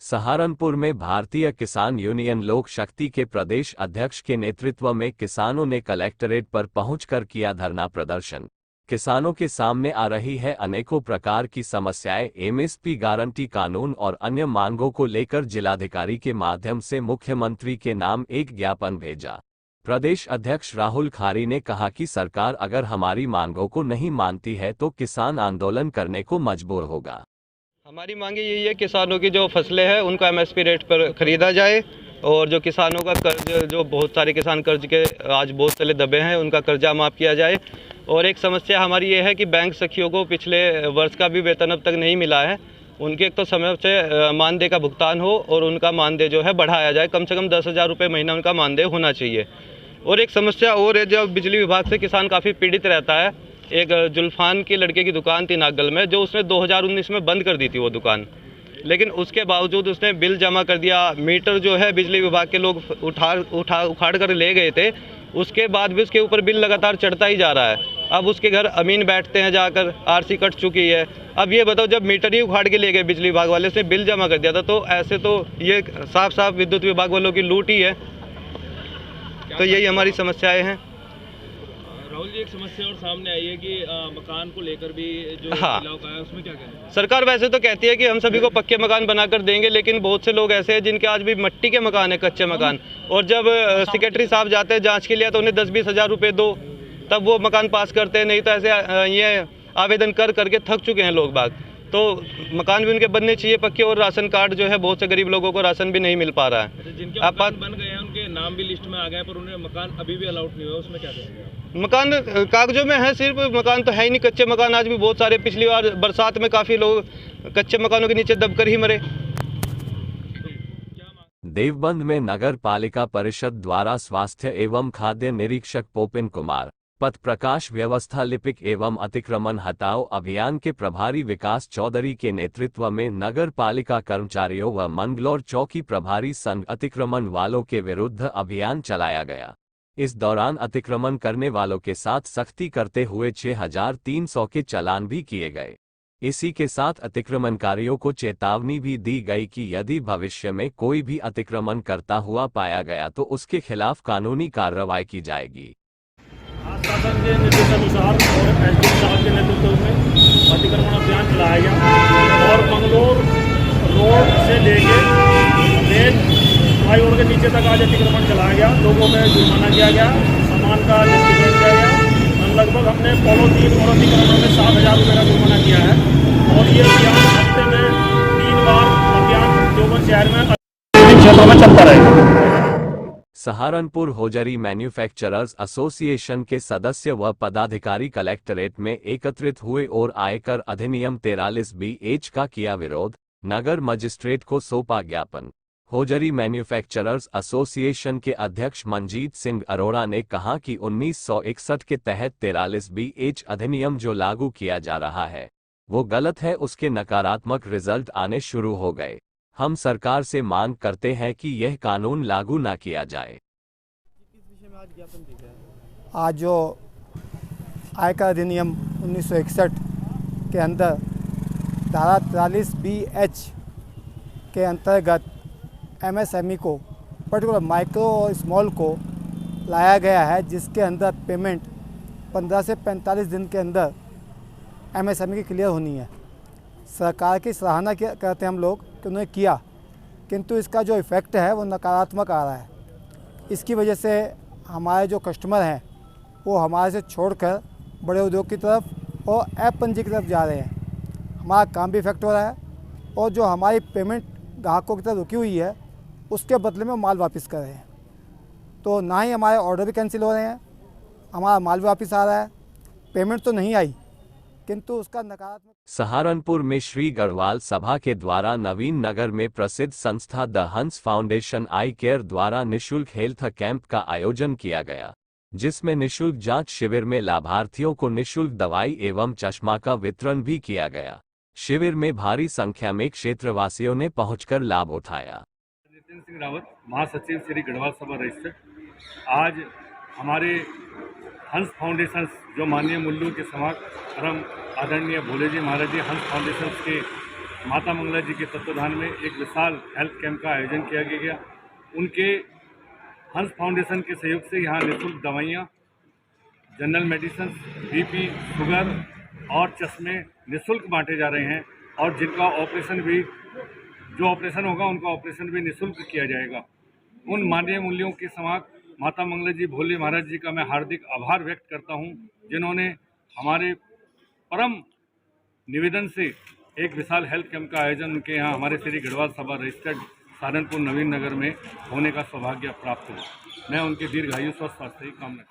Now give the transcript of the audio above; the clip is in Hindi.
सहारनपुर में भारतीय किसान यूनियन लोक शक्ति के प्रदेश अध्यक्ष के नेतृत्व में किसानों ने कलेक्ट्रेट पर पहुंचकर किया धरना प्रदर्शन। किसानों के सामने आ रही है अनेकों प्रकार की समस्याएं, एमएसपी गारंटी कानून और अन्य मांगों को लेकर जिलाधिकारी के माध्यम से मुख्यमंत्री के नाम एक ज्ञापन भेजा। प्रदेश अध्यक्ष राहुल खारी ने कहा कि सरकार अगर हमारी मांगों को नहीं मानती है तो किसान आंदोलन करने को मजबूर होगा। हमारी मांगे यही है, किसानों की जो फसलें हैं उनका एमएसपी रेट पर खरीदा जाए और जो किसानों का कर्ज, जो बहुत सारे किसान कर्ज के आज बहुत तले दबे हैं, उनका कर्जा माफ़ किया जाए। और एक समस्या हमारी ये है कि बैंक सखियों को पिछले वर्ष का भी वेतन अब तक नहीं मिला है। उनके एक तो समय से मानदेय का भुगतान हो और उनका मानदेय जो है बढ़ाया जाए, कम से कम 10,000 रुपये महीना उनका मानदेय होना चाहिए। और एक समस्या और है, जो बिजली विभाग से किसान काफ़ी पीड़ित रहता है। एक जुल्फान के लड़के की दुकान थी नागल में, जो उसने 2019 में बंद कर दी थी वो दुकान, लेकिन उसके बावजूद उसने बिल जमा कर दिया। मीटर जो है बिजली विभाग के लोग उखाड़ कर ले गए थे, उसके बाद भी उसके ऊपर बिल लगातार चढ़ता ही जा रहा है। अब उसके घर अमीन बैठते हैं जाकर, आरसी कट चुकी है। अब ये बताओ, जब मीटर ही उखाड़ के ले गए बिजली विभाग वाले, उसने बिल जमा कर दिया था, तो ऐसे तो ये साफ साफ विद्युत विभाग वालों की लूट ही है। तो यही हमारी समस्याएं हैं। राहुल जी, एक समस्या और सामने आई है कि मकान को लेकर भी जो हाँ, का है उसमें क्या कहते हैं? सरकार वैसे तो कहती है कि हम सभी को पक्के मकान बनाकर देंगे, लेकिन बहुत से लोग ऐसे हैं जिनके आज भी मिट्टी के मकान है, कच्चे मकान। और जब सेक्रेटरी साहब जाते हैं जांच के लिए तो उन्हें 10-20 हज़ार रुपये दो, तब वो मकान पास करते हैं। नहीं तो ऐसे ये आवेदन कर करके थक चुके हैं लोग बाग। तो मकान भी उनके बनने चाहिए पक्के, और राशन कार्ड जो है बहुत से गरीब लोगों को राशन भी नहीं मिल पा रहा है। जिनके मकान बन गए हैं उनके नाम भी लिस्ट में आ गए, पर उन्हें मकान अभी भी अलाउड नहीं हुआ, उसमें क्या करेंगे? मकान कागजों में है, सिर्फ मकान तो है ही नहीं। कच्चे मकान आज भी बहुत सारे, पिछली बार बरसात में काफ़ी लोग कच्चे मकानों के नीचे दबकर ही मरे। देवबंद में नगर पालिका परिषद द्वारा स्वास्थ्य एवं खाद्य निरीक्षक पोपिन कुमार, पथ प्रकाश व्यवस्था लिपिक एवं अतिक्रमण हटाओ अभियान के प्रभारी विकास चौधरी के नेतृत्व में नगर पालिका कर्मचारियों व मंगलौर चौकी प्रभारी संघ अतिक्रमण वालों के विरुद्ध अभियान चलाया गया। इस दौरान अतिक्रमण करने वालों के साथ सख्ती करते हुए 6,300 के चालान भी किए गए। इसी के साथ अतिक्रमणकारियों को चेतावनी भी दी गई कि यदि भविष्य में कोई भी अतिक्रमण करता हुआ पाया गया तो उसके खिलाफ कानूनी कार्रवाई की जाएगी। शासन के निर्देशानुसार और एसडीएम साहब के नेतृत्व में अतिक्रमण अभियान चलाया गया और मंगलौर रोड से लेके मेन फ्लाईओवर के नीचे तक आज अतिक्रमण चलाया गया। लोगों में जुर्माना किया गया, सामान का डिस्ट्रीब्यूट किया गया। लगभग हमने पॉलीथीन और अतिक्रमण में 7,000 रुपये का जुर्माना किया है। और ये अभियान हफ्ते में 3 बार अभियान देवबंद शहर में क्षेत्रों में चलता रहेगा। सहारनपुर होजरी मैन्युफैक्चरर्स एसोसिएशन के सदस्य व पदाधिकारी कलेक्ट्रेट में एकत्रित हुए और आयकर अधिनियम 43B(H) का किया विरोध। नगर मजिस्ट्रेट को सौंपा ज्ञापन। होजरी मैन्युफैक्चरर्स एसोसिएशन के अध्यक्ष मंजीत सिंह अरोड़ा ने कहा कि 1961 के तहत 43B(H) अधिनियम जो लागू किया जा रहा है वो गलत है, उसके नकारात्मक रिजल्ट आने शुरू हो गए। हम सरकार से मांग करते हैं कि यह कानून लागू ना किया जाए। आज जो आयकर अधिनियम 1961 के अंदर धारा 43B(H) के अंतर्गत एमएसएमई को, पर्टिकुलर माइक्रो और स्मॉल को लाया गया है, जिसके अंदर पेमेंट 15 से 45 दिन के अंदर एमएसएमई की क्लियर होनी है। सरकार की सराहना करते हैं हम लोग कि उन्होंने किया, किंतु इसका जो इफ़ेक्ट है वो नकारात्मक आ रहा है। इसकी वजह से हमारे जो कस्टमर हैं वो हमारे से छोड़कर बड़े उद्योग की तरफ और ऐप पंजी की तरफ जा रहे हैं। हमारा काम भी इफेक्ट हो रहा है और जो हमारी पेमेंट ग्राहकों की तरफ रुकी हुई है उसके बदले में माल वापस कर रहे हैं। तो ना ही हमारे ऑर्डर भी कैंसिल हो रहे हैं, हमारा माल भी वापस आ रहा है। पेमेंट तो नहीं आई किंतु उसका नकारात्मक। सहारनपुर में श्री गढ़वाल सभा के द्वारा नवीन नगर में प्रसिद्ध संस्था द हंस फाउंडेशन आई केयर द्वारा निःशुल्क हेल्थ कैंप का आयोजन किया गया, जिसमें निःशुल्क जांच शिविर में लाभार्थियों को निःशुल्क दवाई एवं चश्मा का वितरण भी किया गया। शिविर में भारी संख्या में क्षेत्रवासियों ने पहुंचकर लाभ उठाया। नितिन सिंह रावत, महासचिव श्री गढ़वाल सभा रजिस्टर। आज हमारे हंस फाउंडेशन, जो माननीय मुल्लू के समाज परम आदरणीय भोले जी महाराज जी हंस फाउंडेशन के माता मंगला जी के तत्वाधान में एक विशाल हेल्थ कैंप का आयोजन किया गया। उनके हंस फाउंडेशन के सहयोग से यहाँ निःशुल्क दवाइयाँ, जनरल मेडिसिन, बीपी, शुगर और चश्मे निःशुल्क बांटे जा रहे हैं और जिनका ऑपरेशन भी, जो ऑपरेशन होगा उनका ऑपरेशन भी निःशुल्क किया जाएगा। उन मानवीय मूल्यों के समाप्त माता मंगला जी भोले महाराज जी का मैं हार्दिक आभार व्यक्त करता हूं, जिन्होंने हमारे परम निवेदन से एक विशाल हेल्थ कैंप का आयोजन उनके यहाँ हमारे श्री गढ़वाल सभा रजिस्टर्ड सहारनपुर नवीन नगर में होने का सौभाग्य प्राप्त हुआ। मैं उनके दीर्घायु स्वस्थ स्वास्थ्य की कामना